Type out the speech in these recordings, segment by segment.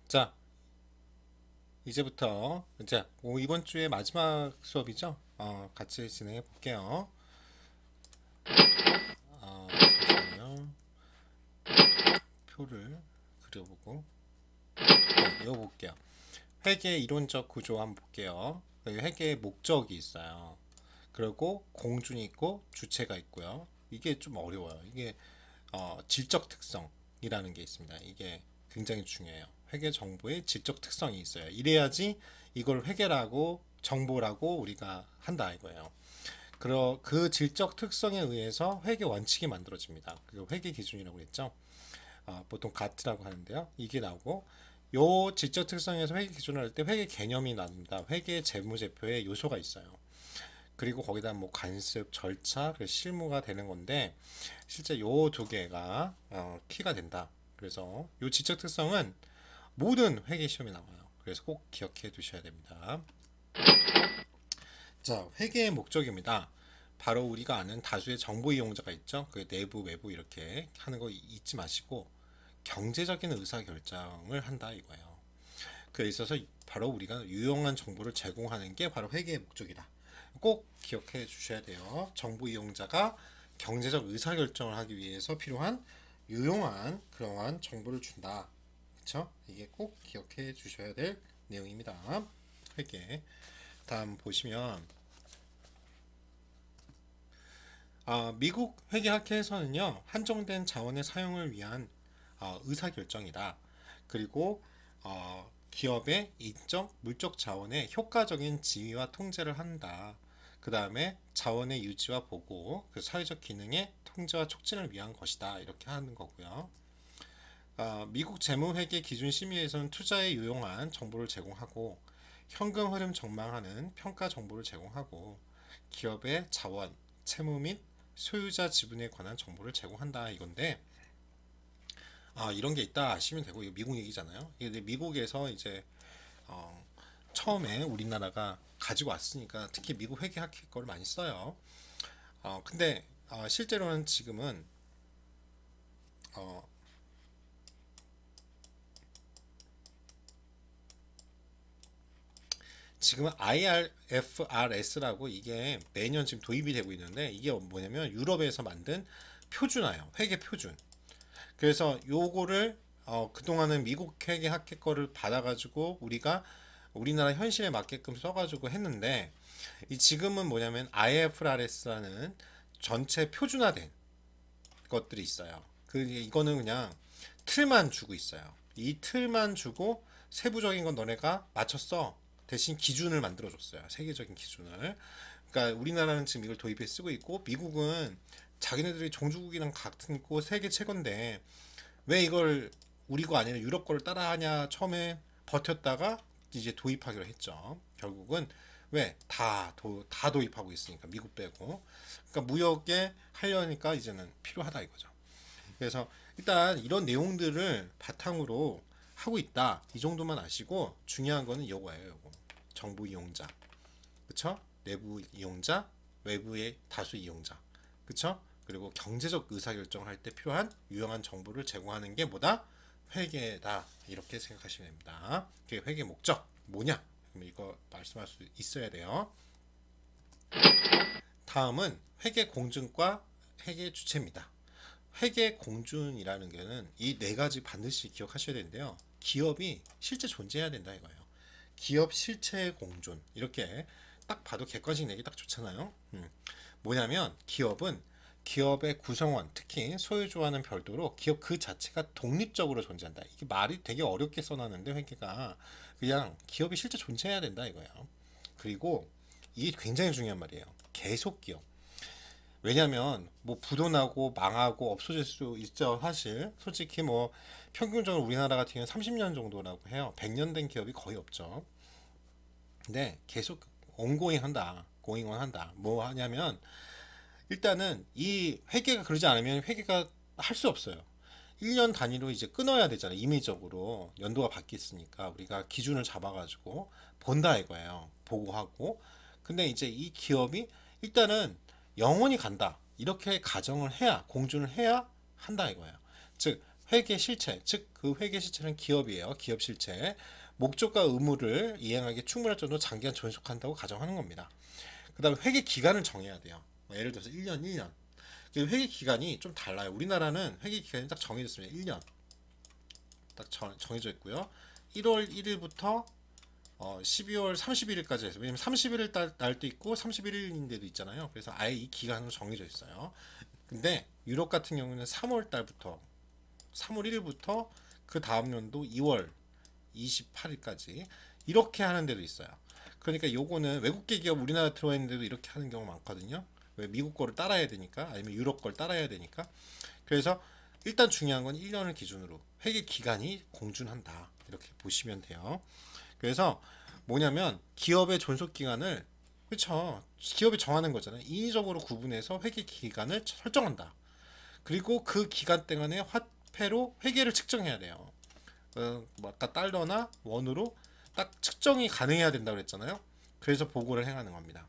자, 이제부터 이번 주의 마지막 수업이죠? 같이 진행해 볼게요. 잠시만요. 표를 그려보고 외워볼게요. 회계 이론적 구조 한번 볼게요. 여기 회계의 목적이 있어요. 그리고 공준이 있고 주체가 있고요. 이게 좀 어려워요. 이게 질적 특성이라는 게 있습니다. 이게 굉장히 중요해요. 회계 정보의 질적 특성이 있어요. 이래야지 이걸 회계라고 정보라고 우리가 한다 이거예요. 그 질적 특성에 의해서 회계 원칙이 만들어집니다. 그 회계 기준이라고 했죠. 보통 가트라고 하는데요. 이게 나오고 요 질적 특성에서 회계 기준을 할 때 회계 개념이 나옵니다. 회계 재무제표에 요소가 있어요. 그리고 거기다 뭐 관습, 절차, 실무가 되는 건데 실제 요 두 개가 키가 된다. 그래서 요 지적 특성은 모든 회계 시험에 나와요. 그래서 꼭 기억해 두셔야 됩니다. 자, 회계의 목적입니다. 바로 우리가 아는 다수의 정보 이용자가 있죠. 그 내부, 외부 이렇게 하는 거 잊지 마시고 경제적인 의사 결정을 한다 이거예요. 그에 있어서 바로 우리가 유용한 정보를 제공하는 게 바로 회계의 목적이다. 꼭 기억해 주셔야 돼요. 정보 이용자가 경제적 의사결정을 하기 위해서 필요한 유용한 그러한 정보를 준다. 그렇죠? 이게 꼭 기억해 주셔야 될 내용입니다. 회계. 다음 보시면 미국 회계학회에서는요 한정된 자원의 사용을 위한 의사결정이다. 그리고 기업의 인적, 물적 자원의 효과적인 지휘와 통제를 한다. 그 다음에 자원의 유지와 보고, 그 사회적 기능의 통제와 촉진을 위한 것이다. 이렇게 하는 거고요. 미국 재무회계 기준 심의에서는 투자에 유용한 정보를 제공하고, 현금 흐름 전망하는 평가 정보를 제공하고, 기업의 자원, 채무 및 소유자 지분에 관한 정보를 제공한다. 이건데, 이런 게 있다 하시면 되고, 이거 미국 얘기잖아요. 이게 미국에서 이제 어, 처음에 우리나라가 가지고 왔으니까 특히 미국 회계학회 거를 많이 써요. 근데 실제로는 어, 지금은 IFRS라고 이게 매년 지금 도입이 되고 있는데 이게 뭐냐면 유럽에서 만든 표준화예요. 회계 표준. 그래서 요거를 그동안은 미국 회계학회 거를 받아가지고 우리가 우리나라 현실에 맞게끔 써가지고 했는데 이 지금은 뭐냐면 IFRS라는 전체 표준화된 것들이 있어요. 이거는 그냥 틀만 주고 있어요. 이 틀만 주고 세부적인 건 너네가 맞췄어. 대신 기준을 만들어줬어요. 세계적인 기준을. 그러니까 우리나라는 지금 이걸 도입해 쓰고 있고 미국은 자기네들이 종주국이랑 같은 거 세계 최고인데 왜 이걸 우리 거 아니라 유럽 거를 따라하냐 처음에 버텼다가 이제 도입하기로 했죠. 결국은 왜 다 도입하고 있으니까 미국 빼고 그러니까 무역에 하려니까 이제는 필요하다 이거죠. 그래서 일단 이런 내용들을 바탕으로 하고 있다 이 정도만 아시고 중요한 거는 이거예요. 요거 정부 이용자 그쵸? 내부 이용자 외부의 다수 이용자 그쵸? 그리고 경제적 의사결정을 할 때 필요한 유용한 정보를 제공하는 게 뭐다? 회계다 이렇게 생각하시면 됩니다. 그게 회계 목적 뭐냐? 그럼 이거 말씀할 수 있어야 돼요. 다음은 회계 공준과 회계 주체입니다. 회계 공준이라는 게는 이 네 가지 반드시 기억하셔야 되는데요. 기업이 실제 존재해야 된다 이거예요. 기업 실체 공존 이렇게 딱 봐도 객관식 내기 딱 좋잖아요. 뭐냐면 기업의 구성원 특히 소유주와는 별도로 기업 그 자체가 독립적으로 존재한다. 이게 말이 되게 어렵게 써놨는데 회계가 그냥 기업이 실제 존재해야 된다 이거예요. 그리고 이게 굉장히 중요한 말이에요. 계속 기업. 왜냐면 뭐 부도나고 망하고 없어질 수 있죠. 사실 솔직히 뭐 평균적으로 우리나라 같은 경우는 30년 정도라고 해요. 100년 된 기업이 거의 없죠. 근데 계속 온고잉 한다. 고잉온 한다. 뭐 하냐면 일단은 이 회계가 그러지 않으면 회계가 할 수 없어요. 1년 단위로 이제 끊어야 되잖아요. 임의적으로 연도가 바뀌었으니까 우리가 기준을 잡아가지고 본다 이거예요. 보고하고. 근데 이제 이 기업이 일단은 영원히 간다. 이렇게 가정을 해야 공준을 해야 한다 이거예요. 즉 회계 실체, 즉 그 회계 실체는 기업이에요. 기업 실체. 목적과 의무를 이행하기 충분할 정도로 장기간 존속한다고 가정하는 겁니다. 그 다음에 회계 기간을 정해야 돼요. 뭐 예를 들어서 1년. 회계 기간이 좀 달라요. 우리나라는 회계 기간이 딱 정해졌습니다. 1년. 딱 정해져 있고요. 1월 1일부터 12월 31일까지 해서, 왜냐면 31일 날도 있고 31일인데도 있잖아요. 그래서 아예 이 기간으로 정해져 있어요. 근데 유럽 같은 경우는 3월 달부터 3월 1일부터 그 다음 연도 2월 28일까지 이렇게 하는 데도 있어요. 그러니까 요거는 외국계 기업 우리나라 들어와 있는데도 이렇게 하는 경우 많거든요. 왜 미국 거를 따라야 되니까, 아니면 유럽 걸 따라야 되니까. 그래서 일단 중요한 건 1년을 기준으로 회계 기간이 공준한다, 이렇게 보시면 돼요. 그래서 뭐냐면 기업의 존속 기간을, 그렇죠, 기업이 정하는 거잖아요. 인위적으로 구분해서 회계 기간을 설정한다. 그리고 그 기간 동안에 화폐로 회계를 측정해야 돼요. 뭐 아까 달러나 원으로 딱 측정이 가능해야 된다고 그랬잖아요. 그래서 보고를 행하는 겁니다.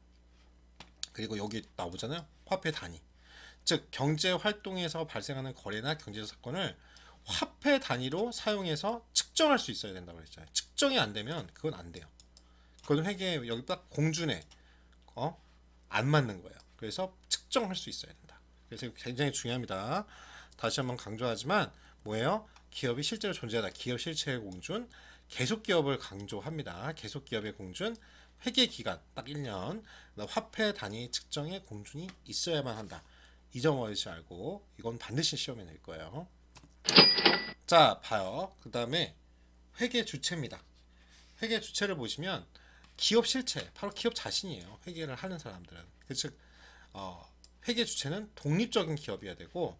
그리고 여기 나오잖아요. 화폐 단위. 즉 경제 활동에서 발생하는 거래나 경제적 사건을 화폐 단위로 사용해서 측정할 수 있어야 된다고 그랬잖아요. 측정이 안 되면 그건 안 돼요. 그건 회계 여기 딱 공준에 안 맞는 거예요. 그래서 측정할 수 있어야 된다. 그래서 굉장히 중요합니다. 다시 한번 강조하지만 뭐예요? 기업이 실제로 존재하다. 기업 실체의 공준, 계속 기업을 강조합니다. 계속 기업의 공준, 회계 기간 딱 1년, 화폐 단위 측정의 공준이 있어야만 한다. 이 점 어디서 알고, 이건 반드시 시험에 낼 거예요. 자, 봐요. 그 다음에 회계 주체입니다. 회계 주체를 보시면 기업 실체, 바로 기업 자신이에요. 회계를 하는 사람들은. 즉 회계 주체는 독립적인 기업이어야 되고,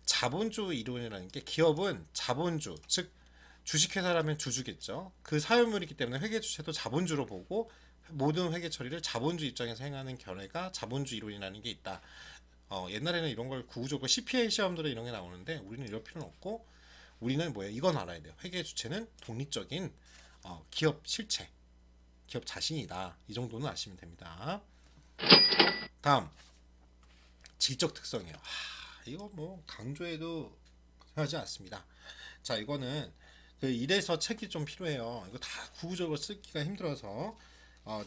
자본주 이론이라는 게, 기업은 자본주, 즉 주식회사라면 주주겠죠. 그 사유물이기 때문에 회계 주체도 자본주로 보고 모든 회계 처리를 자본주 입장에서 행하는 견해가 자본주 이론이라는 게 있다. 옛날에는 이런 걸 구구적으로 CPA 시험들에 이런 게 나오는데 우리는 이럴 필요는 없고, 우리는 뭐예요? 이건 알아야 돼요. 회계 주체는 독립적인 기업 실체, 기업 자신이다. 이 정도는 아시면 됩니다. 다음 질적 특성이에요. 이거 뭐 강조해도 하지 않습니다. 자, 이거는 그 이래서 책이 좀 필요해요. 이거 다 구구적으로 쓰기가 힘들어서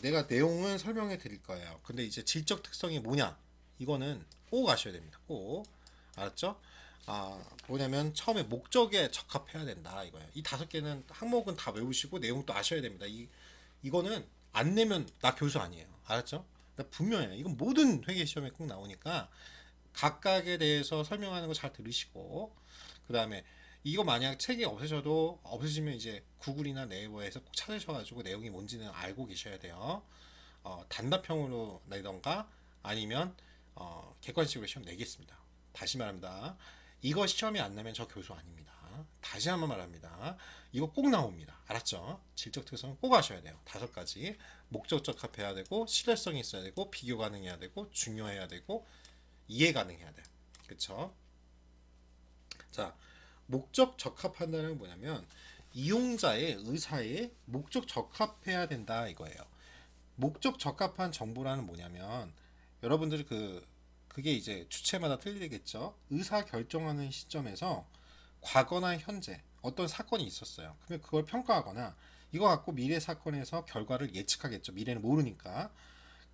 내가 내용은 설명해 드릴 거예요. 근데 이제 질적 특성이 뭐냐? 이거는 꼭 아셔야 됩니다. 꼭. 알았죠? 뭐냐면 처음에 목적에 적합해야 된다, 이거예요. 이 5개는 항목은 다 외우시고 내용도 아셔야 됩니다. 이거는 안 내면 나 교수 아니에요. 알았죠? 분명해요. 이건 모든 회계 시험에 꼭 나오니까 각각에 대해서 설명하는 거 잘 들으시고, 그 다음에 이거 만약 책이 없으셔도, 없으시면 이제 구글이나 네이버에서 꼭 찾으셔가지고 내용이 뭔지는 알고 계셔야 돼요. 단답형으로 내던가 아니면 객관식으로 시험 내겠습니다. 다시 말합니다. 이거 시험이 안 나면 저 교수 아닙니다. 다시 한번 말합니다. 이거 꼭 나옵니다. 알았죠? 질적 특성은 꼭 아셔야 돼요. 5가지. 목적 적합해야 되고, 신뢰성이 있어야 되고, 비교 가능해야 되고, 중요해야 되고, 이해 가능해야 돼요. 그쵸? 자, 목적 적합한다는 건 뭐냐면 이용자의 의사에 목적 적합해야 된다, 이거예요. 목적 적합한 정보라는 뭐냐면, 여러분들이 그게 이제 주체마다 틀리겠죠. 의사 결정하는 시점에서 과거나 현재 어떤 사건이 있었어요. 그러면 그걸 평가하거나, 이거 갖고 미래 사건에서 결과를 예측하겠죠. 미래는 모르니까.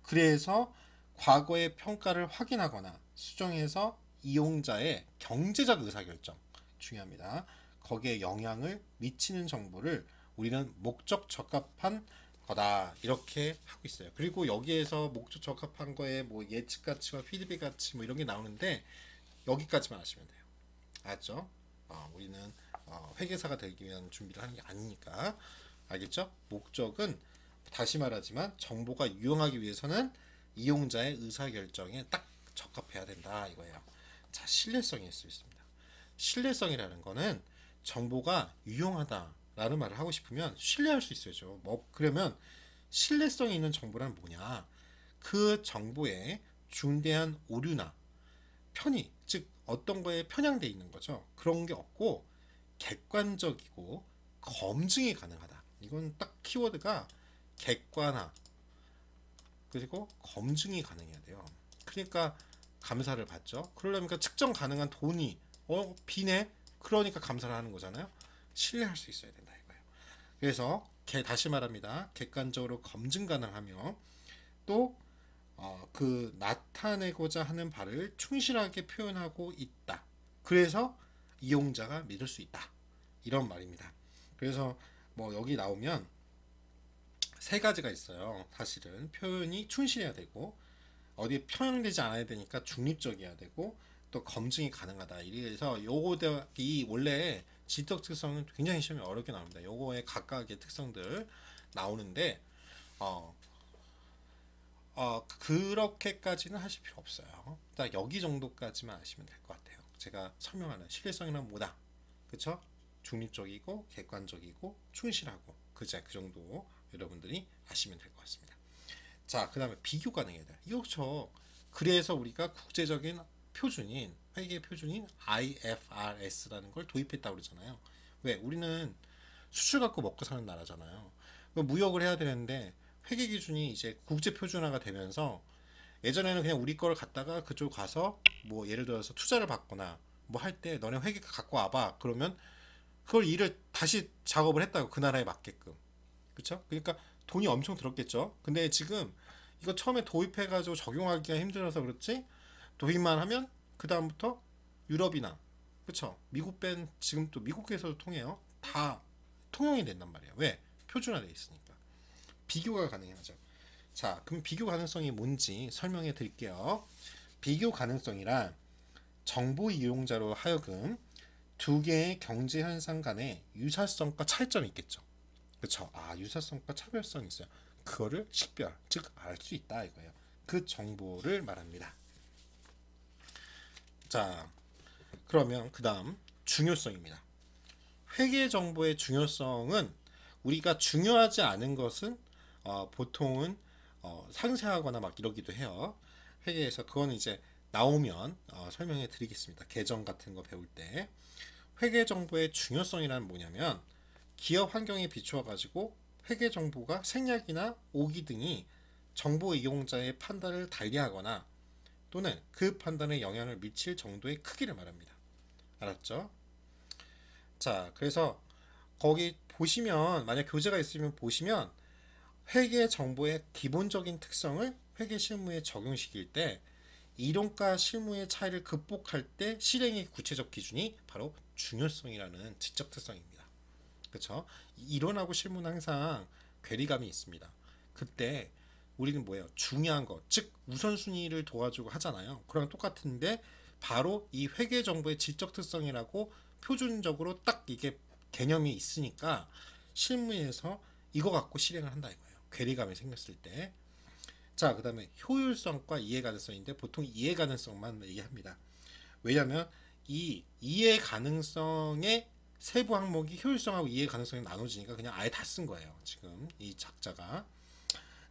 그래서 과거의 평가를 확인하거나 수정해서 이용자의 경제적 의사결정, 중요합니다. 거기에 영향을 미치는 정보를 우리는 목적 적합한 거다, 이렇게 하고 있어요. 그리고 여기에서 목적 적합한 거에 뭐 예측 가치와 피드백 가치 뭐 이런 게 나오는데 여기까지만 하시면 돼요. 알았죠? 우리는 회계사가 되기 위한 준비를 하는 게 아니니까. 알겠죠? 목적은 다시 말하지만 정보가 유용하기 위해서는 이용자의 의사결정에 딱 적합해야 된다, 이거예요. 자, 신뢰성이 있을 수 있습니다. 신뢰성이라는 거는 정보가 유용하다라는 말을 하고 싶으면 신뢰할 수 있어야죠. 뭐 그러면 신뢰성이 있는 정보란 뭐냐? 그 정보에 중대한 오류나 편의, 즉 어떤 거에 편향돼 있는 거죠. 그런 게 없고 객관적이고 검증이 가능하다. 이건 딱 키워드가 객관화, 그리고 검증이 가능해야 돼요. 그러니까 감사를 받죠. 그러려면 측정 가능한 돈이 비네? 그러니까 감사를 하는 거잖아요. 신뢰할 수 있어야 된다 이거예요. 그래서 다시 말합니다. 객관적으로 검증 가능하며 또 그 나타내고자 하는 바를 충실하게 표현하고 있다. 그래서 이용자가 믿을 수 있다. 이런 말입니다. 그래서 뭐 여기 나오면 세 가지가 있어요. 사실은 표현이 충실해야 되고 어디에 편향되지 않아야 되니까 중립적이어야 되고 또 검증이 가능하다. 이래서 이 원래 지적 특성은 굉장히 시험이 어렵게 나옵니다. 요거의 각각의 특성들 나오는데 그렇게까지는 하실 필요 없어요. 딱 여기 정도까지만 아시면 될 것 같아요. 제가 설명하는 신뢰성이란 뭐다. 그쵸? 중립적이고 객관적이고 충실하고 그 정도 여러분들이 아시면 될 것 같습니다. 자, 그 다음에 비교 가능해야 돼. 이거 그래서 우리가 국제적인 표준인 회계 표준인 IFRS라는 걸 도입했다고 그러잖아요. 왜? 우리는 수출 갖고 먹고 사는 나라잖아요. 무역을 해야 되는데 회계 기준이 이제 국제 표준화가 되면서 예전에는 그냥 우리 거를 갖다가 그쪽 가서 뭐 예를 들어서 투자를 받거나 뭐 할 때 너네 회계 갖고 와봐 그러면 그걸 일을 다시 작업을 했다고 그 나라에 맞게끔. 그쵸? 그러니까 돈이 엄청 들었겠죠. 근데 지금 이거 처음에 도입해가지고 적용하기가 힘들어서 그렇지 도입만 하면 그 다음부터 유럽이나 그쵸? 미국 뺀 지금 또 미국에서도 통해요. 다 통용이 된단 말이에요. 왜? 표준화되어 있으니까. 비교가 가능하죠. 자, 그럼 비교 가능성이 뭔지 설명해 드릴게요. 비교 가능성이란 정보 이용자로 하여금 두 개의 경제 현상 간의 유사성과 차이점이 있겠죠. 그렇죠. 유사성과 차별성이 있어요. 그거를 식별, 즉 알 수 있다 이거예요. 그 정보를 말합니다. 자, 그러면 그 다음 중요성입니다. 회계 정보의 중요성은 우리가 중요하지 않은 것은 보통은 상세하거나 막 이러기도 해요. 회계에서 그거는 이제 나오면 설명해 드리겠습니다. 계정 같은 거 배울 때 회계 정보의 중요성이란 뭐냐면 기업 환경에 비추어 가지고 회계 정보가 생략이나 오기 등이 정보 이용자의 판단을 달리하거나 또는 그 판단에 영향을 미칠 정도의 크기를 말합니다. 알았죠? 자, 그래서 거기 보시면 만약 교재가 있으면 보시면 회계 정보의 기본적인 특성을 회계 실무에 적용시킬 때 이론과 실무의 차이를 극복할 때 실행의 구체적 기준이 바로 중요성이라는 지적 특성입니다. 그렇죠? 이론하고 실무는 항상 괴리감이 있습니다. 그때 우리는 뭐예요? 중요한 것, 즉 우선순위를 도와주고 하잖아요. 그랑 똑같은데 바로 이 회계 정보의 지적 특성이라고 표준적으로 딱 이게 개념이 있으니까 실무에서 이거 갖고 실행을 한다 이거예요. 괴리감이 생겼을 때. 자, 그 다음에 효율성과 이해 가능성인데 보통 이해 가능성만 얘기합니다. 왜냐하면 이 이해 가능성의 세부 항목이 효율성하고 이해 가능성이 나눠지니까 그냥 아예 다 쓴 거예요. 지금 이 작자가.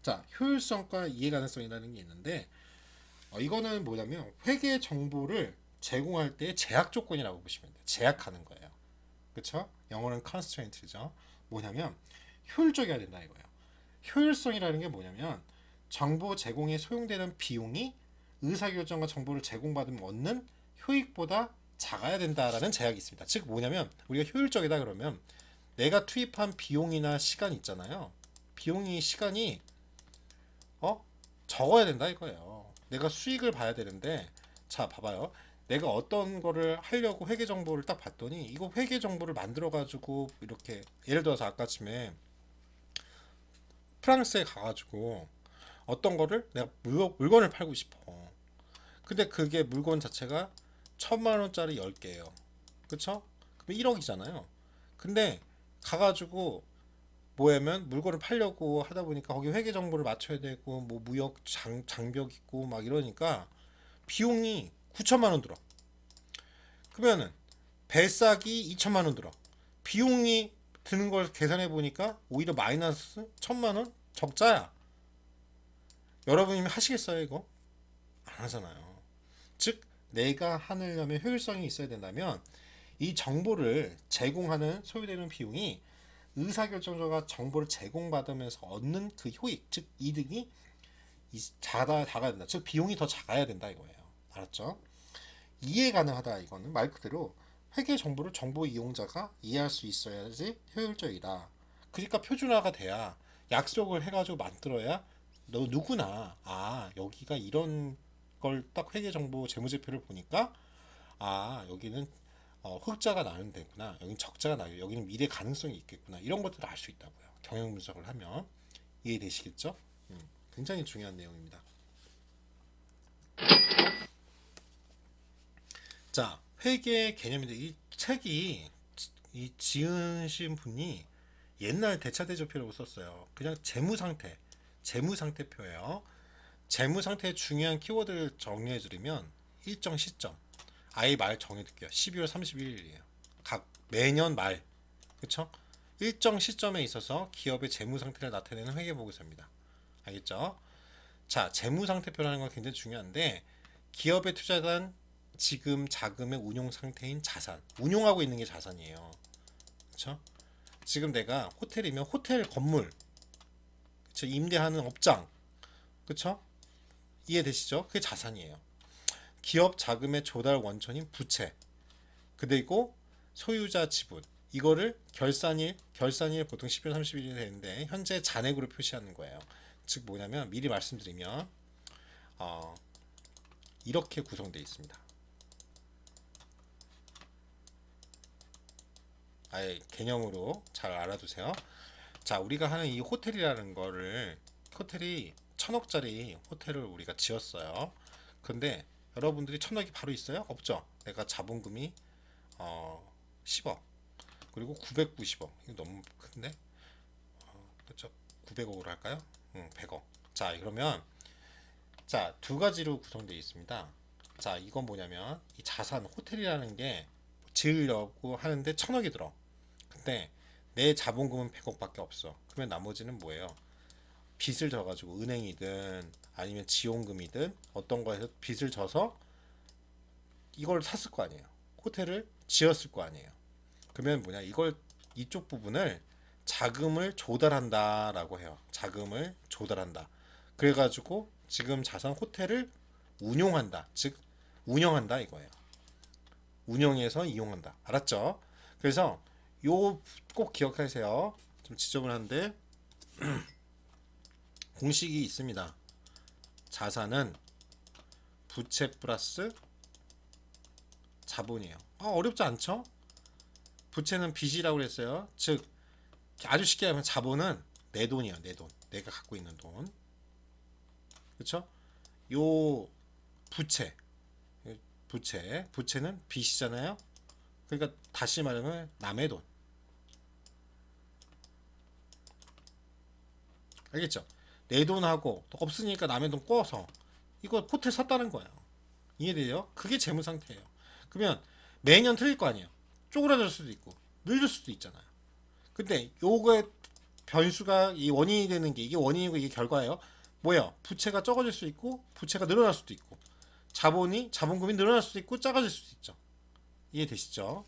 자, 효율성과 이해 가능성이라는 게 있는데 이거는 뭐냐면 회계 정보를 제공할 때 제약 조건이라고 보시면 돼요. 제약하는 거예요. 그렇죠? 영어는 constraint죠. 뭐냐면 효율적이어야 된다 이거예요. 효율성이라는 게 뭐냐면 정보 제공에 소요되는 비용이 의사결정과 정보를 제공받으면 얻는 효익보다 작아야 된다라는 제약이 있습니다. 즉 뭐냐면 우리가 효율적이다 그러면 내가 투입한 비용이나 시간 있잖아요. 시간이 적어야 된다 이거예요. 내가 수익을 봐야 되는데 자 봐봐요. 내가 어떤 거를 하려고 회계 정보를 딱 봤더니 이거 회계 정보를 만들어 가지고 이렇게 예를 들어서 아까쯤에 프랑스에 가가지고 어떤 거를 내가 물건을 팔고 싶어. 근데 그게 물건 자체가 1,000만 원짜리 10개예요. 그쵸? 그럼 1억이잖아요. 근데 가가지고 뭐냐면 물건을 팔려고 하다 보니까 거기 회계 정보를 맞춰야 되고 뭐 무역 장벽 있고 막 이러니까 비용이 9천만 원 들어. 그러면은 배싹이 2천만 원 들어. 비용이 드는 걸 계산해 보니까 오히려 마이너스 1,000만 원 적자야. 여러분이 하시겠어요 이거? 안 하잖아요. 즉 내가 하려면 효율성이 있어야 된다면 이 정보를 제공하는 소요되는 비용이 의사결정자가 정보를 제공받으면서 얻는 그 효익, 즉 이득이 작아야 된다. 즉 비용이 더 작아야 된다 이거예요. 알았죠? 이해 가능하다 이거는 말 그대로 회계 정보를 정보 이용자가 이해할 수 있어야지 효율적이다. 그러니까 표준화가 돼야 약속을 해가지고 만들어야 너 누구나 여기가 이런 걸 딱 회계 정보 재무제표를 보니까 여기는 흑자가 나는 데구나. 여기는 적자가 나요. 여기는 미래 가능성이 있겠구나. 이런 것들을 알 수 있다고요. 경영 분석을 하면 이해되시겠죠? 굉장히 중요한 내용입니다. 자, 회계 개념인데 이 책이 이 지으신 분이 옛날 대차대조표라고 썼어요. 그냥 재무상태표예요. 재무상태의 중요한 키워드를 정리해드리면 일정 시점, 아예 말 정해둘게요. 12월 31일이에요. 각 매년 말, 그쵸? 일정 시점에 있어서 기업의 재무상태를 나타내는 회계보고서입니다. 알겠죠? 자, 재무상태표라는 건 굉장히 중요한데 기업에 투자한 지금 자금의 운용 상태인 자산, 운용하고 있는 게 자산이에요. 그쵸? 지금 내가 호텔이면 호텔 건물, 그쵸? 임대하는 업장, 그쵸? 이해되시죠? 그게 자산이에요. 기업 자금의 조달 원천인 부채, 그리고 소유자 지분, 이거를 결산일 보통 12월 30일이 되는데 현재 잔액으로 표시하는 거예요. 즉 뭐냐면 미리 말씀드리면 이렇게 구성되어 있습니다. 아예 개념으로 잘 알아두세요. 자, 우리가 하는 이 호텔이라는 거를 호텔이 1,000억짜리 호텔을 우리가 지었어요. 근데 여러분들이 1,000억이 바로 있어요? 없죠. 내가 자본금이 10억 그리고 990억, 이거 너무 큰데 그렇죠? 900억으로 할까요? 100억. 자, 그러면 자, 두 가지로 구성되어 있습니다. 자, 이건 뭐냐면 이 자산 호텔이라는 게 지으려고 하는데 1,000억이 들어. 근데 내 자본금은 100억밖에 없어. 그러면 나머지는 뭐예요? 빚을 져가지고 은행이든 아니면 지원금이든 어떤 거에서 빚을 져서 이걸 샀을 거 아니에요. 호텔을 지었을 거 아니에요. 그러면 뭐냐, 이걸 이쪽 부분을 자금을 조달한다라고 해요. 자금을 조달한다. 그래가지고 지금 자산 호텔을 운용한다. 즉 운영한다 이거예요. 운영해서 이용한다. 알았죠? 그래서 요 꼭 기억하세요. 좀 지저분한데 공식이 있습니다. 자산은 부채 플러스 자본이에요. 어렵지 않죠? 부채는 빚이라고 그랬어요. 즉 아주 쉽게 하면 자본은 내 돈이에요. 내 돈. 내가 갖고 있는 돈. 그렇죠? 요 부채는 빚이잖아요. 그러니까 다시 말하면 남의 돈. 알겠죠? 내 돈하고 없으니까 남의 돈 꿔서 이거 호텔 샀다는 거예요. 이해돼요? 그게 재무 상태예요. 그러면 매년 틀릴 거 아니에요. 쪼그라들 수도 있고 늘릴 수도 있잖아요. 근데 요거의 변수가 이 원인이 되는 게 이게 원인이고 이게 결과예요. 뭐야? 부채가 적어질 수 있고 부채가 늘어날 수도 있고 자본금이 늘어날 수도 있고 작아질 수도 있죠. 이해되시죠?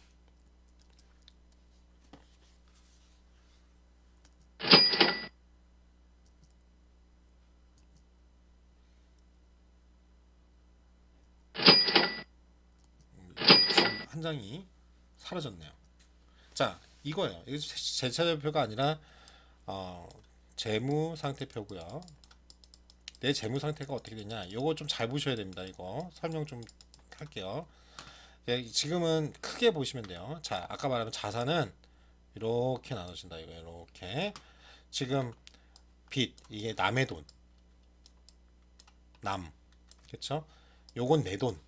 지금 한 장이 사라졌네요. 자, 이거예요. 이거 재차별표가 아니라 재무 상태표고요. 내 재무 상태가 어떻게 되냐? 이거 좀 잘 보셔야 됩니다. 이거 설명 좀 할게요. 지금은 크게 보시면 돼요. 자, 아까 말하면 자산은 이렇게 나눠진다. 이거 이렇게 지금 빚 이게 남의 돈, 그렇죠? 요건 내 돈.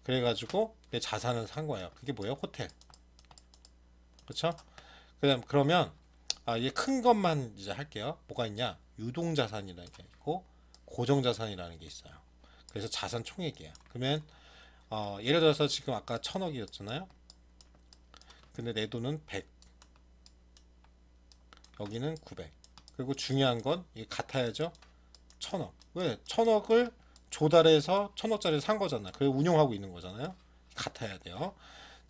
그래가지고 내 자산을 산 거예요. 그게 뭐예요? 호텔. 그렇죠? 그러면 이게 큰 것만 이제 할게요. 뭐가 있냐? 유동자산이라는 게 있고 고정자산이라는 게 있어요. 그래서 자산 총액이에요. 그러면 예를 들어서 지금 아까 1,000억이었잖아요. 근데 내 돈은 100, 여기는 900. 그리고 중요한 건 이게 같아야죠. 1,000억. 왜? 1,000억을 조달해서 1,000억짜리 산 거잖아. 그래 운용하고 있는 거잖아요. 같아야 돼요.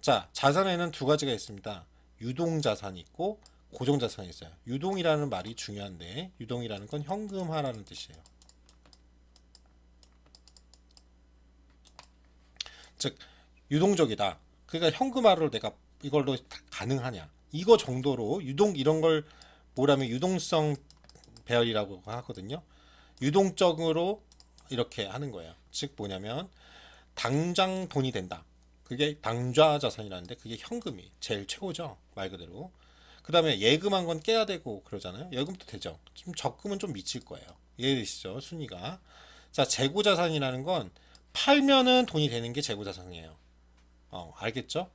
자, 자산에는 두 가지가 있습니다. 유동자산이 있고 고정자산이 있어요. 유동이라는 말이 중요한데 유동이라는 건 현금화라는 뜻이에요. 즉 유동적이다. 그러니까 현금화를 내가 이걸로 가능하냐. 이거 정도로 유동 이런 걸 뭐라면 유동성 배열이라고 하거든요. 유동적으로 이렇게 하는 거예요. 즉 뭐냐면 당장 돈이 된다. 그게 당좌 자산이라는데 그게 현금이 제일 최고죠. 말 그대로. 그 다음에 예금한 건 깨야 되고 그러잖아요. 예금도 되죠. 좀 적금은 좀 미칠 거예요. 이해되시죠? 순위가. 자, 재고자산이라는 건 팔면은 돈이 되는 게 재고자산이에요. 알겠죠?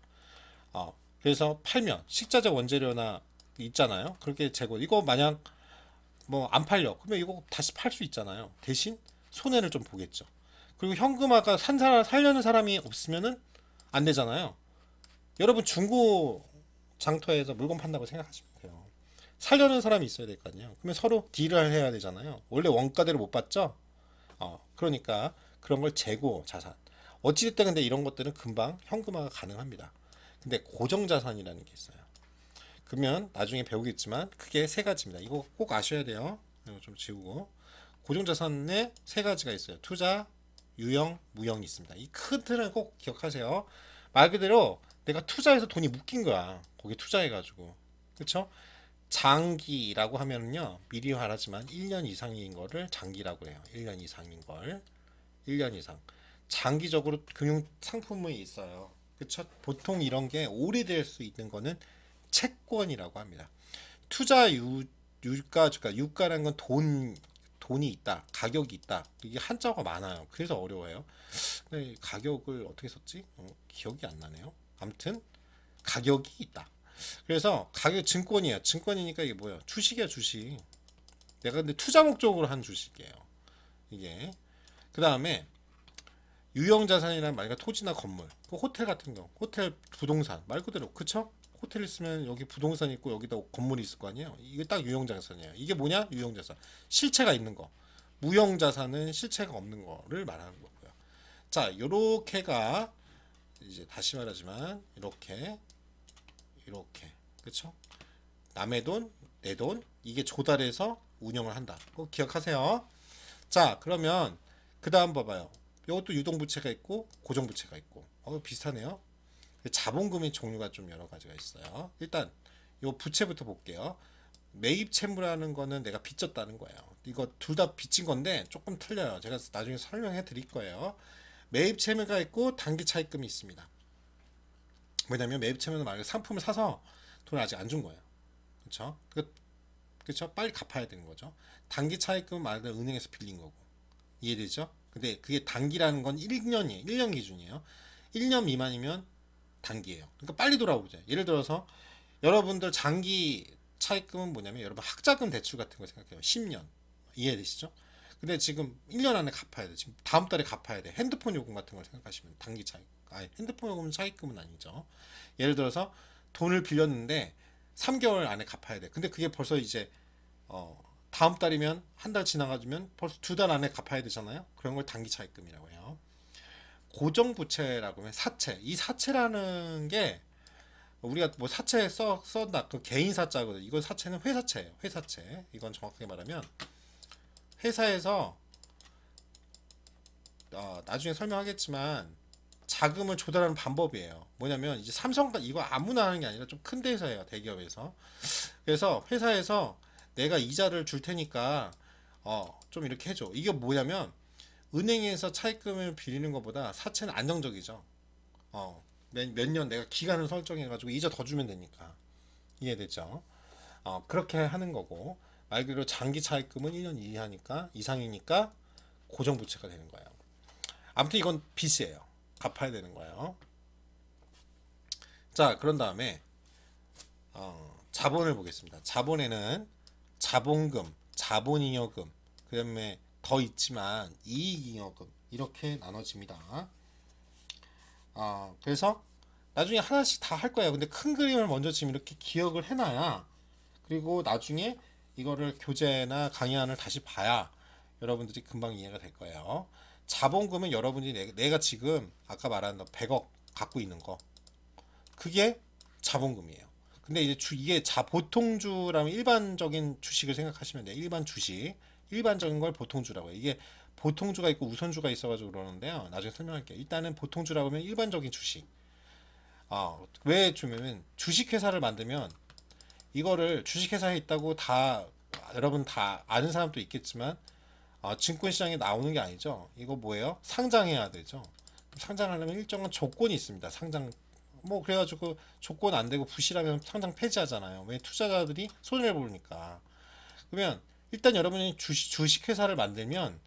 그래서 팔면 식자재 원재료나 있잖아요. 그렇게 재고 이거 만약 뭐 안 팔려 그러면 이거 다시 팔 수 있잖아요. 대신 손해를 좀 보겠죠. 그리고 현금화가 살려는 사람이 없으면은 안 되잖아요. 여러분 중고 장터에서 물건 판다고 생각하시면 돼요. 살려는 사람이 있어야 될 거 아니에요. 그러면 서로 딜을 해야 되잖아요. 원래 원가대로 못 받죠. 그러니까 그런 걸 재고 자산. 어찌됐든 근데 이런 것들은 금방 현금화가 가능합니다. 근데 고정자산이라는 게 있어요. 그러면 나중에 배우겠지만 크게 세 가지입니다. 이거 꼭 아셔야 돼요. 이거 좀 지우고. 고정자산에 세 가지가 있어요. 투자, 유형, 무형이 있습니다. 이 큰 틀은 꼭 기억하세요. 말 그대로 내가 투자해서 돈이 묶인 거야. 거기 투자해가지고. 그쵸? 장기라고 하면요. 미리 말하지만 1년 이상인 거를 장기라고 해요. 1년 이상인 걸. 1년 이상. 장기적으로 금융 상품이 있어요. 그쵸? 보통 이런 게 오래될 수 있는 거는 채권이라고 합니다. 투자 유가, 그러니까 유가라는 건 돈이 있다, 가격이 있다. 이게 한자가 많아요. 그래서 어려워요. 근데 가격을 어떻게 썼지? 기억이 안 나네요. 아무튼 가격이 있다. 그래서 가격 증권이에요. 증권이니까 이게 뭐예요? 주식이야, 주식. 내가 근데 투자 목적으로 한 주식이에요. 이게. 그 다음에 유형자산이란 말과 토지나 건물, 그 호텔 같은 거, 호텔 부동산 말 그대로 그쵸? 호텔 있으면 여기 부동산 있고 여기다 건물이 있을 거 아니에요. 이게 딱 유형자산이에요. 이게 뭐냐? 유형자산. 실체가 있는 거. 무형자산은 실체가 없는 거를 말하는 거고요. 자, 요렇게가 이제 다시 말하지만 이렇게 그쵸? 남의 돈, 내 돈, 이게 조달해서 운영을 한다. 꼭 기억하세요. 자, 그러면 그 다음 봐봐요. 이것도 유동부채가 있고 고정부채가 있고 비슷하네요. 자본금의 종류가 좀 여러 가지가 있어요. 일단 이 부채부터 볼게요. 매입 채무라는 거는 내가 빚졌다는 거예요. 이거 둘 다 빚진 건데 조금 틀려요. 제가 나중에 설명해 드릴 거예요. 매입 채무가 있고 단기 차입금이 있습니다. 뭐냐면 매입 채무는 말 그대로 상품을 사서 돈을 아직 안 준 거예요. 그렇죠? 그렇죠? 빨리 갚아야 되는 거죠. 단기 차입금은 말 그대로 은행에서 빌린 거고. 이해되죠? 근데 그게 단기라는 건 1년이에요. 1년 기준이에요. 1년 미만이면 단기예요. 그러니까 빨리 돌아오죠. 예를 들어서 여러분들 장기 차입금은 뭐냐면 여러분 학자금 대출 같은 거 생각해요. 10년. 이해되시죠? 근데 지금 1년 안에 갚아야 돼. 지금 다음 달에 갚아야 돼. 핸드폰 요금 같은 걸 생각하시면 단기 차입. 핸드폰 요금은 차입금은 아니죠. 예를 들어서 돈을 빌렸는데 3개월 안에 갚아야 돼. 근데 그게 벌써 이제 다음 달이면 한 달 지나가면 벌써 2달 안에 갚아야 되잖아요. 그런 걸 단기 차입금이라고 해요. 고정부채라고 하면 사채. 이 사채라는 게 우리가 뭐 사채 써다 그 개인 사자거든. 이건 사채는 회사채예요. 회사채. 이건 정확하게 말하면 회사에서 나중에 설명하겠지만 자금을 조달하는 방법이에요. 뭐냐면 이제 삼성가 이거 아무나 하는 게 아니라 좀 큰 데서 해요. 대기업에서. 그래서 회사에서 내가 이자를 줄 테니까 좀 이렇게 해줘. 이게 뭐냐면 은행에서 차입금을 빌리는 것보다 사채는 안정적이죠. 몇 년 내가 기간을 설정해가지고 이자 더 주면 되니까. 이해됐죠? 그렇게 하는 거고 말 그대로 장기 차입금은 1년 이상이니까 고정부채가 되는 거예요. 아무튼 이건 빚이에요. 갚아야 되는 거예요. 자, 그런 다음에 자본을 보겠습니다. 자본에는 자본금, 자본잉여금, 그 다음에 더 있지만 이익잉여금 이렇게 나눠집니다. 그래서 나중에 하나씩 다 할 거예요. 근데 큰 그림을 먼저 지금 이렇게 기억을 해놔야 그리고 나중에 이거를 교재나 강의안을 다시 봐야 여러분들이 금방 이해가 될 거예요. 자본금은 여러분이 내가 지금 아까 말한 100억 갖고 있는 거 그게 자본금이에요. 근데 이제 이게 보통주라면 일반적인 주식을 생각하시면 돼요. 일반 주식. 일반적인 걸 보통주라고 해요. 이게 보통주가 있고 우선주가 있어가지고 그러는데요. 나중에 설명할게요. 일단은 보통주라고 하면 일반적인 주식. 왜 주면은 주식회사를 만들면 이거를 주식회사에 있다고 다 여러분 다 아는 사람도 있겠지만 증권시장에 나오는 게 아니죠. 이거 뭐예요? 상장해야 되죠. 상장하려면 일정한 조건이 있습니다. 상장 뭐 그래가지고 조건 안 되고 부실하면 상장 폐지하잖아요. 왜 투자자들이 손해를 보니까. 그러면 일단 여러분이 주식회사를 만들면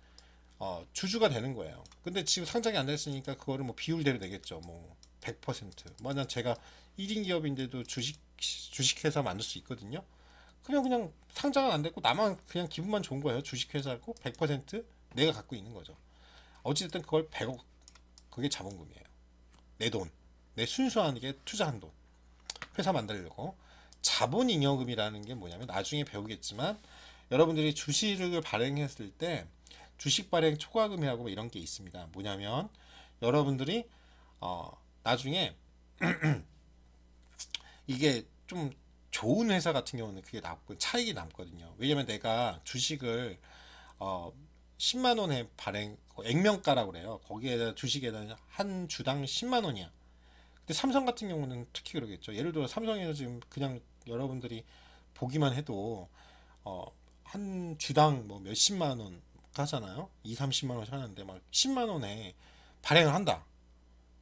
주주가 되는 거예요. 근데 지금 상장이 안 됐으니까 그거를 뭐 비율대로 내겠죠. 뭐 100%. 만약 제가 1인 기업인데도 주식회사 만들 수 있거든요. 그냥 상장은 안 됐고 나만 그냥 기분만 좋은 거예요. 주식회사고 100% 내가 갖고 있는 거죠. 어찌됐든 그걸 100억 그게 자본금이에요. 내 돈. 내 순수한 게 투자한 돈. 회사 만들려고. 자본잉여금이라는 게 뭐냐면 나중에 배우겠지만 여러분들이 주식을 발행했을 때 주식 발행 초과금이라고 이런 게 있습니다. 뭐냐면 여러분들이 나중에 이게 좀 좋은 회사 같은 경우는 그게 남고 차익이 남거든요. 왜냐면 내가 주식을 10만 원에 발행 액면가라고 그래요. 거기에다 주식에다 한 주당 10만 원이야. 근데 삼성 같은 경우는 특히 그러겠죠. 예를 들어 삼성에서 지금 그냥 여러분들이 보기만 해도 한 주당 뭐 몇십만 원 하잖아요. 2, 30만 원씩 하는데 막 10만 원에 발행을 한다.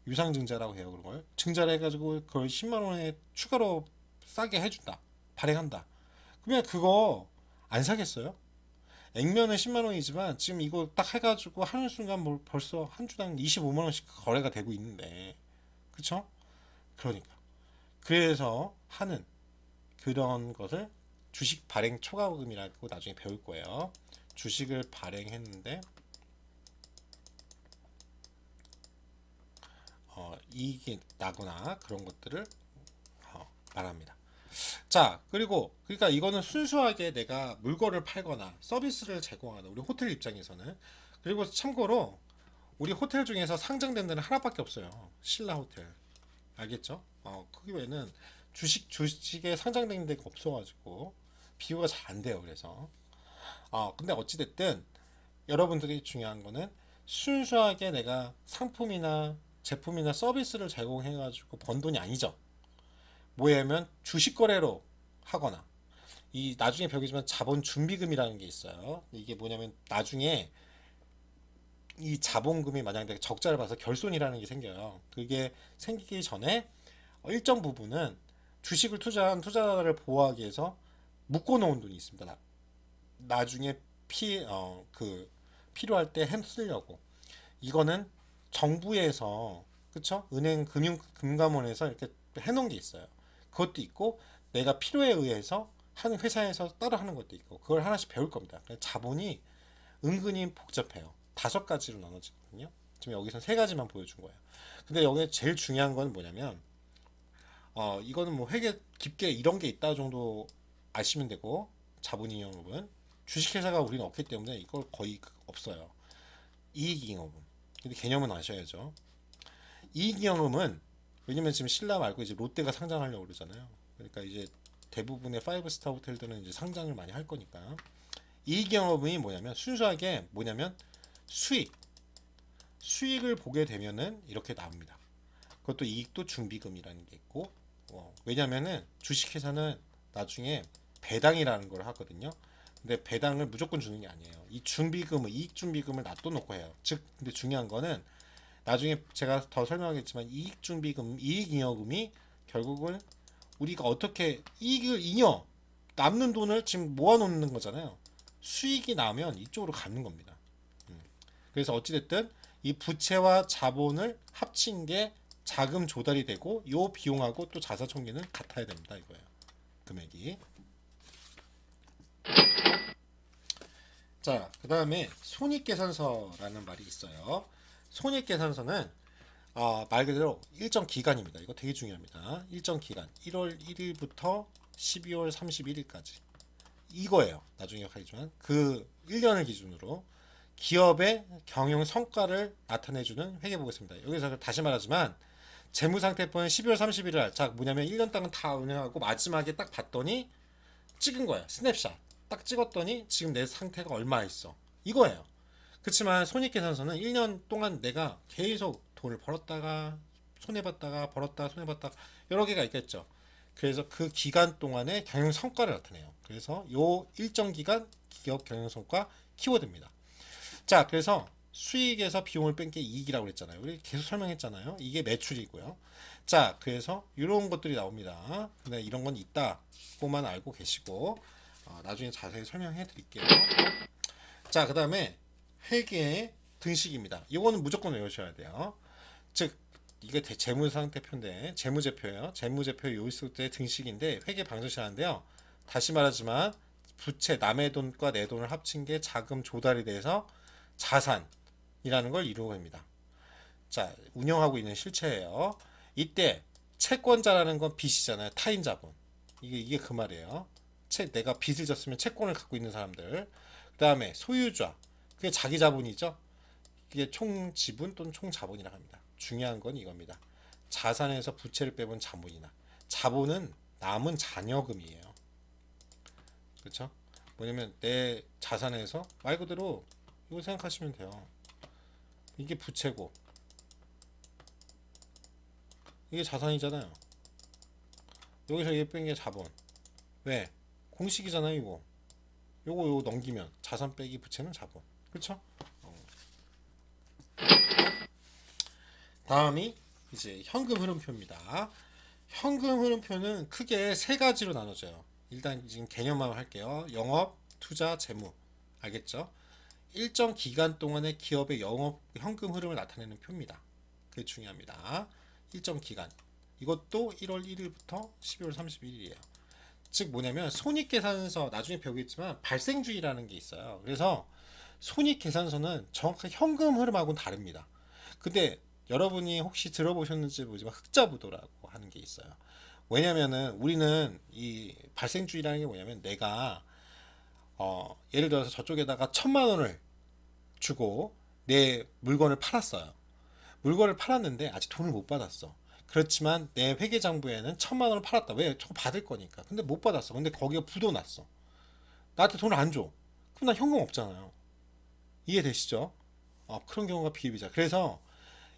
유상증자라고 해요. 그런 걸 증자를 해가지고 그걸 10만 원에 추가로 싸게 해준다. 발행한다. 그러면 그거 안 사겠어요? 액면은 10만 원이지만 지금 이거 딱 해가지고 하는 순간 뭐 벌써 한 주당 25만 원씩 거래가 되고 있는데, 그쵸? 그러니까 그래서 하는 그런 것을 주식 발행 초과금이라고 나중에 배울 거예요. 주식을 발행했는데 이익이 나거나 그런 것들을 말합니다. 자, 그리고 그러니까 이거는 순수하게 내가 물건을 팔거나 서비스를 제공하는 우리 호텔 입장에서는. 그리고 참고로 우리 호텔 중에서 상장된 데는 하나밖에 없어요. 신라 호텔. 알겠죠? 거기 외에는 주식에 상장된 데가 없어가지고 비교가 잘 안 돼요. 그래서 근데 어찌됐든 여러분들이 중요한 거는 순수하게 내가 상품이나 제품이나 서비스를 제공해가지고 번 돈이 아니죠. 뭐냐면 주식 거래로 하거나 이 나중에 배우겠지만 자본 준비금이라는 게 있어요. 이게 뭐냐면 나중에 이 자본금이 만약 내가 적자를 봐서 결손이라는 게 생겨요. 그게 생기기 전에 일정 부분은 주식을 투자한 투자자를 보호하기 위해서 묶어놓은 돈이 있습니다. 나중에 필요할 때 쓰려고. 이거는 정부에서, 그쵸? 은행 금감원에서 이렇게 해놓은 게 있어요. 그것도 있고 내가 필요에 의해서 하는 회사에서 따로 하는 것도 있고 그걸 하나씩 배울 겁니다. 자본이 은근히 복잡해요. 5가지로 나눠지거든요. 지금 여기서 3가지만 보여준 거예요. 근데 여기 제일 중요한 건 뭐냐면 이거는 뭐 회계 깊게 이런 게 있다 정도 아시면 되고, 자본잉여금은 주식회사가 우리는 없기 때문에 이걸 거의 없어요. 이익잉여금. 근데 개념은 아셔야죠. 이익잉여금은 왜냐면 지금 신라 말고 이제 롯데가 상장하려고 그러잖아요. 그러니까 이제 대부분의 5스타 호텔들은 이제 상장을 많이 할 거니까. 이익잉여금이 뭐냐면 순수하게 뭐냐면 수익을 보게 되면은 이렇게 나옵니다. 그것도 이익도 준비금이라는 게 있고, 왜냐면은 주식회사는 나중에 배당이라는 걸 하거든요. 근데 배당을 무조건 주는 게 아니에요. 이 준비금을 이익 준비금을 놔둬놓고 해요. 즉, 근데 중요한 거는 나중에 제가 더 설명하겠지만 이익 준비금, 이익 잉여금이 결국은 우리가 어떻게 이익을 남는 돈을 지금 모아놓는 거잖아요. 수익이 나면 이쪽으로 가는 겁니다. 그래서 어찌됐든 이 부채와 자본을 합친 게 자금 조달이 되고 요 비용하고 또 자사총계는 같아야 됩니다. 이거예요. 금액이. 자, 그 다음에 손익계산서라는 말이 있어요. 손익계산서는 말 그대로 일정 기간입니다. 이거 되게 중요합니다. 일정 기간 1월 1일부터 12월 31일까지 이거예요. 나중에 하겠지만 그 1년을 기준으로 기업의 경영 성과를 나타내주는 회계보고서입니다. 여기서 다시 말하지만 재무상태표는 12월 31일 날, 자 뭐냐면 1년 동안 다 운영하고 마지막에 딱 봤더니 찍은 거야. 스냅샷 딱 찍었더니 지금 내 상태가 얼마 있어, 이거예요. 그렇지만 손익계산서는 1년 동안 내가 계속 돈을 벌었다가 손해봤다가 벌었다가 손해봤다가 여러 개가 있겠죠. 그래서 그 기간 동안의 경영 성과를 나타내요. 그래서 요 일정 기간 기업 경영 성과 키워드입니다. 자, 그래서 수익에서 비용을 뺀 게 이익이라고 그랬잖아요. 우리 계속 설명했잖아요. 이게 매출이고요. 자, 그래서 이런 것들이 나옵니다. 근데 이런 건 있다고만 알고 계시고 나중에 자세히 설명해 드릴게요. 자, 그 다음에 회계 등식입니다. 이거는 무조건 외우셔야 돼요. 즉 이게 재무상태표인데 재무제표예요. 재무제표 요일수 때 등식인데 회계 방정식하는데요. 다시 말하지만 부채 남의 돈과 내 돈을 합친 게 자금 조달이 돼서 자산이라는 걸 이루어갑니다. 자, 운영하고 있는 실체예요. 이때 채권자라는 건 빚이잖아요. 타인 자본. 이게 그 말이에요. 내가 빚을 졌으면 채권을 갖고 있는 사람들. 그 다음에 소유자. 그게 자기 자본이죠. 그게 총 지분 또는 총 자본이라고 합니다. 중요한 건 이겁니다. 자산에서 부채를 빼본 자본이나 자본은 남은 잔여금이에요. 그렇죠? 뭐냐면 내 자산에서 말 그대로 이거 생각하시면 돼요. 이게 부채고 이게 자산이잖아요. 여기서 이게 뺀 게 자본. 왜? 공식이잖아요. 이거 요거 넘기면 자산 빼기 부채는 자본. 그렇죠? 다음이 이제 현금 흐름표입니다. 현금 흐름표는 크게 세 가지로 나눠져요. 일단 지금 개념만 할게요. 영업, 투자, 재무. 알겠죠? 일정 기간 동안의 기업의 영업 현금 흐름을 나타내는 표입니다. 그게 중요합니다. 일정 기간. 이것도 1월 1일부터 12월 31일이에요. 즉 뭐냐면 손익계산서 나중에 배우겠지만 발생주의라는 게 있어요. 그래서 손익계산서는 정확한 현금 흐름하고는 다릅니다. 근데 여러분이 혹시 들어보셨는지 모르지만 흑자부도라고 하는 게 있어요. 왜냐면은 우리는 이 발생주의라는 게 뭐냐면 내가 예를 들어서 저쪽에다가 1,000만 원을 주고 내 물건을 팔았어요. 물건을 팔았는데 아직 돈을 못 받았어. 그렇지만 내 회계장부에는 1,000만 원을 팔았다. 왜? 저거 받을 거니까. 근데 못 받았어. 근데 거기가 부도났어. 나한테 돈을 안 줘. 그럼 나 현금 없잖아요. 이해되시죠? 그런 경우가 비일비재. 그래서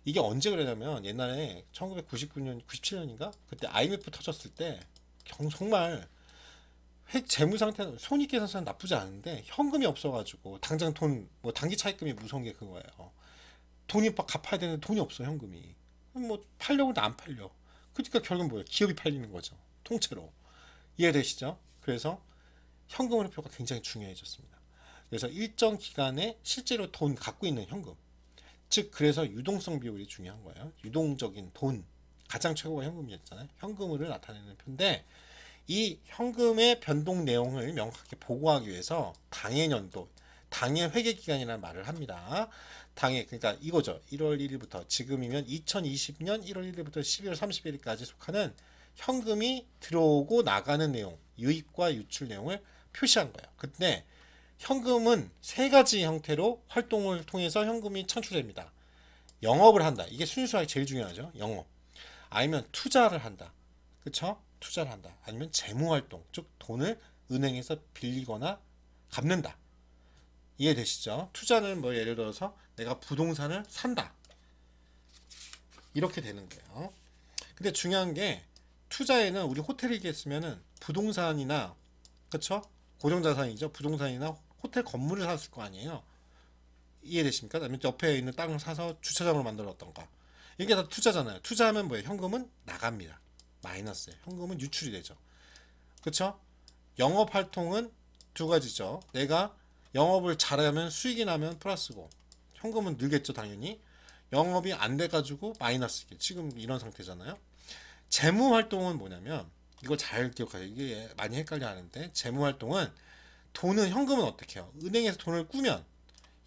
이게 언제 그러냐면 옛날에 1999년, 97년인가? 그때 IMF 터졌을 때 정말 재무 상태는 손익계산서는 나쁘지 않은데 현금이 없어가지고 당장 뭐 단기 차입금이 무서운 게 그거예요. 돈이 갚아야 되는데 돈이 없어 현금이. 뭐 팔려고 해도 안 팔려. 그러니까 결국은 뭐예요? 기업이 팔리는 거죠. 통째로. 이해되시죠? 그래서 현금 흐름표가 굉장히 중요해졌습니다. 그래서 일정 기간에 실제로 돈 갖고 있는 현금. 즉 그래서 유동성 비율이 중요한 거예요. 유동적인 돈. 가장 최고가 현금이었잖아요. 현금을 나타내는 표인데 이 현금의 변동 내용을 명확하게 보고하기 위해서 당해년도, 당해 회계기간이라는 말을 합니다. 그러니까 이거죠. 1월 1일부터 지금이면 2020년 1월 1일부터 12월 31일까지 속하는 현금이 들어오고 나가는 내용, 유입과 유출 내용을 표시한 거예요. 근데 현금은 세 가지 형태로 활동을 통해서 현금이 창출됩니다. 영업을 한다. 이게 순수하게 제일 중요하죠. 영업. 아니면 투자를 한다. 그쵸? 투자를 한다. 아니면 재무활동. 즉 돈을 은행에서 빌리거나 갚는다. 이해되시죠? 투자는 뭐 예를 들어서 내가 부동산을 산다. 이렇게 되는 거예요. 근데 중요한 게 투자에는 우리 호텔 얘기했으면은 부동산이나 그쵸? 고정자산이죠. 부동산이나 호텔 건물을 샀을 거 아니에요. 이해되십니까? 그다음에 옆에 있는 땅을 사서 주차장으로 만들었던가. 이게 다 투자잖아요. 투자하면 뭐예요? 현금은 나갑니다. 마이너스예요. 현금은 유출이 되죠. 그쵸? 영업 활동은 두 가지죠. 내가 영업을 잘하면 수익이 나면 플러스고 현금은 늘겠죠 당연히. 영업이 안 돼가지고 마이너스게 지금 이런 상태잖아요. 재무 활동은 뭐냐면 이거 잘 기억하세요. 이게 많이 헷갈려 하는데 재무 활동은 돈은 현금은 어떻게 해요? 은행에서 돈을 꾸면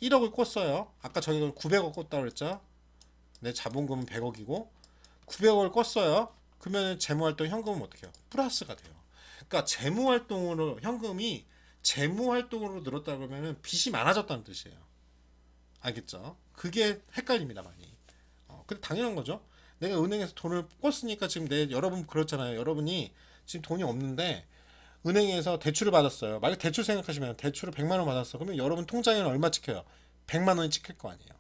1억을 꿨어요. 아까 저희가 900억 꿨다고 그랬죠. 내 자본금은 100억이고 900억을 꿨어요. 그러면 재무활동 현금은 어떻게 해요? 플러스가 돼요. 그러니까 재무활동으로 현금이 재무활동으로 늘었다 그러면 빚이 많아졌다는 뜻이에요. 알겠죠? 그게 헷갈립니다 많이. 근데 당연한 거죠. 내가 은행에서 돈을 꿨으니까 지금 여러분 그렇잖아요. 여러분이 지금 돈이 없는데 은행에서 대출을 받았어요. 만약 대출 생각하시면 대출을 100만 원 받았어. 그러면 여러분 통장에는 얼마 찍혀요? 100만 원이 찍힐 거 아니에요.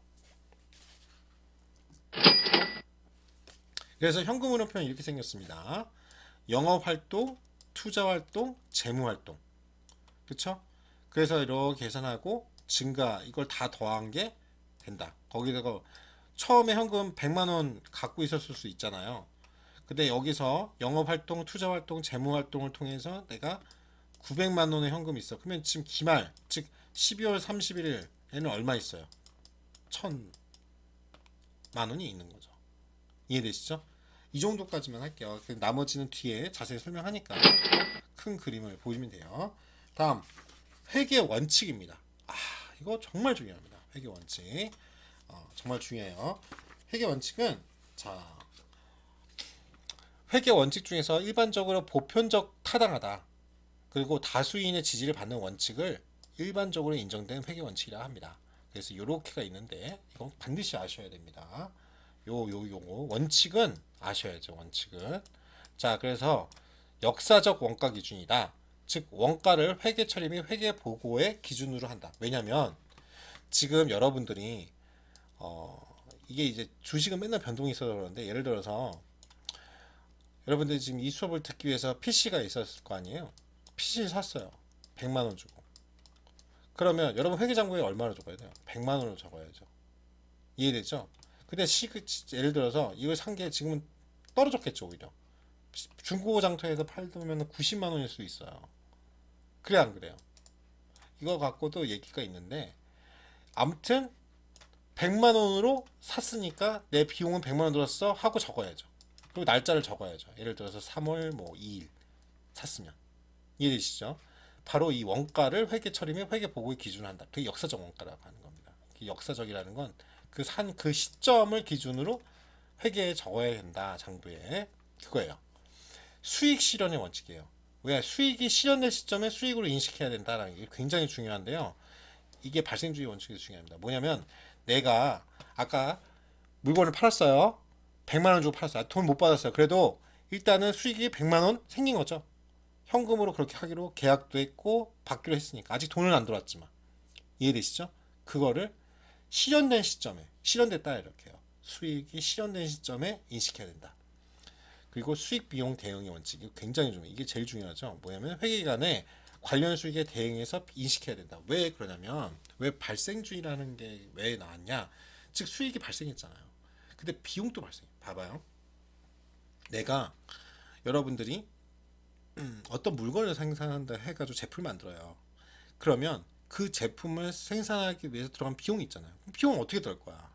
그래서 현금 흐름표는 이렇게 생겼습니다. 영업활동, 투자활동, 재무활동. 그쵸? 그래서 이렇게 계산하고 증가 이걸 다 더한 게 된다. 거기다가 처음에 현금 100만원 갖고 있었을 수 있잖아요. 근데 여기서 영업활동, 투자활동, 재무활동을 통해서 내가 900만원의 현금이 있어. 그러면 지금 기말, 즉 12월 31일에는 얼마 있어요? 1000만원이 있는 거죠. 이해되시죠? 이 정도까지만 할게요. 나머지는 뒤에 자세히 설명하니까 큰 그림을 보시면 돼요. 다음 회계 원칙입니다. 이거 정말 중요합니다. 회계 원칙 정말 중요해요. 회계 원칙은 자 회계 원칙 중에서 일반적으로 보편적 타당하다 그리고 다수인의 지지를 받는 원칙을 일반적으로 인정된 회계 원칙이라 합니다. 그래서 이렇게가 있는데 이건 반드시 아셔야 됩니다. 요거 원칙은 아셔야죠. 원칙은 자 그래서 역사적 원가 기준이다. 즉 원가를 회계 처리 및 회계 보고의 기준으로 한다. 왜냐면 지금 여러분들이 이게 이제 주식은 맨날 변동이 있어서 그러는데 예를 들어서 여러분들이 지금 이 수업을 듣기 위해서 PC가 있었을 거 아니에요. PC를 샀어요. 100만원 주고. 그러면 여러분 회계장부에 얼마나 적어야 돼요? 100만원으로 적어야죠. 이해되죠? 근데 예를 들어서 이걸 산 게 지금은 떨어졌겠죠. 오히려 중고 장터에서 팔면 90만원일 수 있어요. 그래 안 그래요? 이거 갖고도 얘기가 있는데 아무튼 100만원으로 샀으니까 내 비용은 100만원 들었어 하고 적어야죠. 그리고 날짜를 적어야죠. 예를 들어서 3월 뭐 2일 샀으면. 이해되시죠? 바로 이 원가를 회계 처리 및 회계 보고의 기준으로 한다. 그게 역사적 원가라고 하는 겁니다. 역사적이라는 건 그 시점을 기준으로 회계에 적어야 된다. 장부에. 그거예요. 수익 실현의 원칙이에요. 왜? 수익이 실현될 시점에 수익으로 인식해야 된다라는 게 굉장히 중요한데요. 이게 발생주의 원칙이 중요합니다. 뭐냐면 내가 아까 물건을 팔았어요. 100만원 주고 팔았어요. 돈 못 받았어요. 그래도 일단은 수익이 100만원 생긴 거죠. 현금으로 그렇게 하기로 계약도 했고 받기로 했으니까 아직 돈은 안 들어왔지만 이해되시죠? 그거를 실현된 시점에 실현됐다 이렇게 해요. 수익이 실현된 시점에 인식해야 된다. 그리고 수익 비용 대응의 원칙이 굉장히 중요해요. 이게 제일 중요하죠. 뭐냐면 회계기간에 관련 수익에 대응해서 인식해야 된다. 왜 그러냐면 왜 발생주의라는 게 왜 나왔냐? 즉 수익이 발생했잖아요. 근데 비용도 발생해. 봐봐요. 내가 여러분들이 어떤 물건을 생산한다 해가지고 제품을 만들어요. 그러면 그 제품을 생산하기 위해서 들어간 비용이 있잖아요. 비용은 어떻게 들어갈 거야?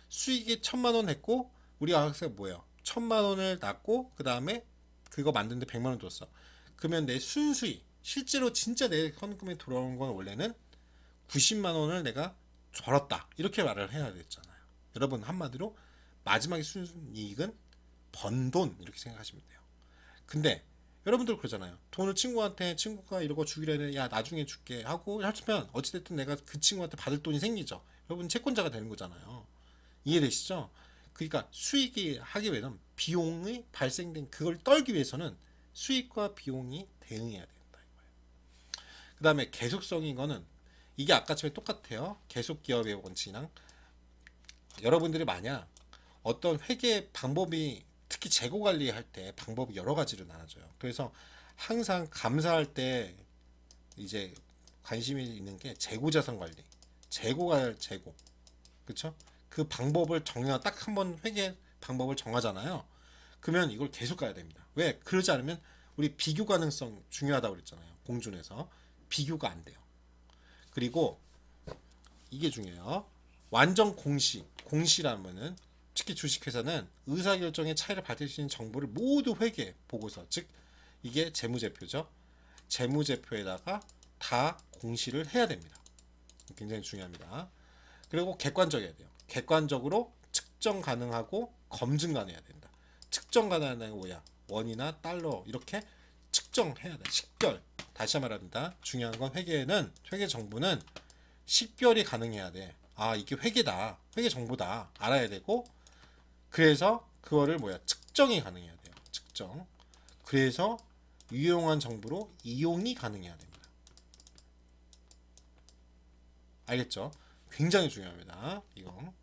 수익이 1000만원 했고 우리가 학생 뭐예요? 1000만원을 놨고 그 다음에 그거 만드는데 100만원 들었어. 그러면 내 순수익 실제로 진짜 내 현금에 들어온 건 원래는 90만원을 내가 벌었다 이렇게 말을 해야 되잖아요. 여러분 한마디로 마지막에 순이익은 번 돈 이렇게 생각하시면 돼요. 근데 여러분들 그러잖아요. 돈을 친구가 이러고 주기로 했는데 야 나중에 줄게 하고 하면 어찌됐든 내가 그 친구한테 받을 돈이 생기죠. 여러분 채권자가 되는 거잖아요. 이해되시죠? 그러니까 수익이 하기 위해서는 비용이 발생된 그걸 떨기 위해서는 수익과 비용이 대응해야 된다. 그 다음에 계속성인 거는 이게 아까처럼 똑같아요. 계속 기업의 원칙이랑 여러분들이 만약 어떤 회계 방법이 특히 재고 관리할 때 방법이 여러 가지로 나눠져요. 그래서 항상 감사할 때 이제 관심이 있는 게 재고 자산 관리, 재고, 그렇죠? 그 방법을 딱 한 번 회계 방법을 정하잖아요. 그러면 이걸 계속 가야 됩니다. 왜? 그러지 않으면 우리 비교 가능성 중요하다고 그랬잖아요. 공준에서 비교가 안 돼요. 그리고 이게 중요해요. 완전 공시라면은 특히 주식회사는 의사결정의 차이를 밝힐 수 있는 정보를 모두 회계 보고서, 즉 이게 재무제표죠. 재무제표에다가 다 공시를 해야 됩니다. 굉장히 중요합니다. 그리고 객관적이어야 돼요. 객관적으로 측정 가능하고 검증 가능해야 된다. 측정 가능한 건 뭐야? 원이나 달러 이렇게 측정해야 돼. 식별. 다시 말합니다. 중요한 건 회계 정보는 식별이 가능해야 돼. 아 이게 회계다. 회계 정보다. 알아야 되고 그래서 그거를 측정이 가능해야 돼요. 측정. 그래서 유용한 정보로 이용이 가능해야 됩니다. 알겠죠? 굉장히 중요합니다. 이거.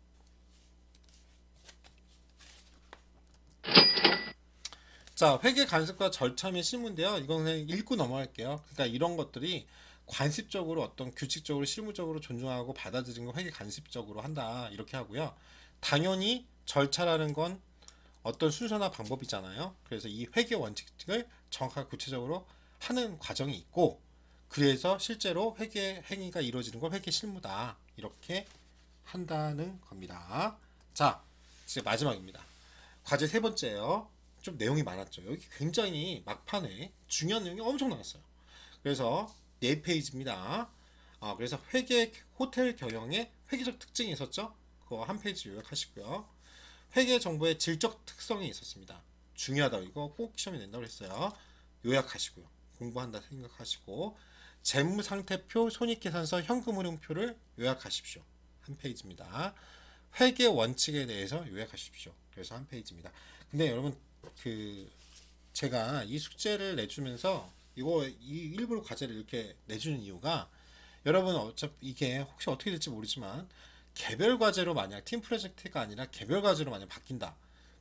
자, 회계 관습과 절차 및 실무인데요. 이건 그냥 읽고 넘어갈게요. 그러니까 이런 것들이 관습적으로 어떤 규칙적으로 실무적으로 존중하고 받아들이는 거 회계 관습적으로 한다. 이렇게 하고요. 당연히 절차라는 건 어떤 순서나 방법이잖아요. 그래서 이 회계 원칙을 정확하게 구체적으로 하는 과정이 있고 그래서 실제로 회계 행위가 이루어지는 걸 회계 실무다. 이렇게 한다는 겁니다. 자, 이제 마지막입니다. 과제 세 번째예요. 좀 내용이 많았죠. 여기 굉장히 막판에 중요한 내용이 엄청 나왔어요. 그래서 네 페이지입니다. 그래서 회계 호텔 경영의 회계적 특징이 있었죠. 그거 한 페이지 요약하시고요. 회계 정보의 질적 특성이 있었습니다. 중요하다. 이거 꼭 시험에 낸다고 했어요. 요약하시고요. 공부한다 생각하시고 재무상태표, 손익계산서, 현금흐름표를 요약하십시오. 한 페이지입니다. 회계 원칙에 대해서 요약하십시오. 그래서 한 페이지입니다. 근데 여러분 제가 이 숙제를 내주면서 이 일부러 과제를 이렇게 내주는 이유가 여러분 어차피 이게 혹시 어떻게 될지 모르지만 개별 과제로 만약 팀 프로젝트가 아니라 개별 과제로 만약 바뀐다.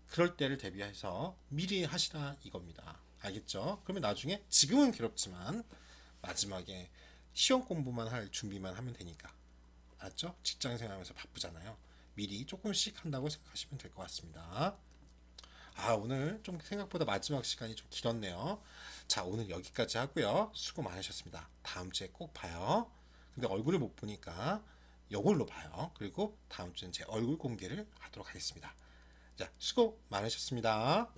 그럴 때를 대비해서 미리 하시라 이겁니다. 알겠죠? 그러면 나중에 지금은 괴롭지만 마지막에 시험 공부만 할 준비만 하면 되니까. 알았죠? 직장 생활하면서 바쁘잖아요. 미리 조금씩 한다고 생각하시면 될 것 같습니다. 오늘 좀 생각보다 마지막 시간이 좀 길었네요. 자, 오늘 여기까지 하고요. 수고 많으셨습니다. 다음 주에 꼭 봐요. 근데 얼굴을 못 보니까 이걸로 봐요. 그리고 다음 주는 제 얼굴 공개를 하도록 하겠습니다. 자, 수고 많으셨습니다.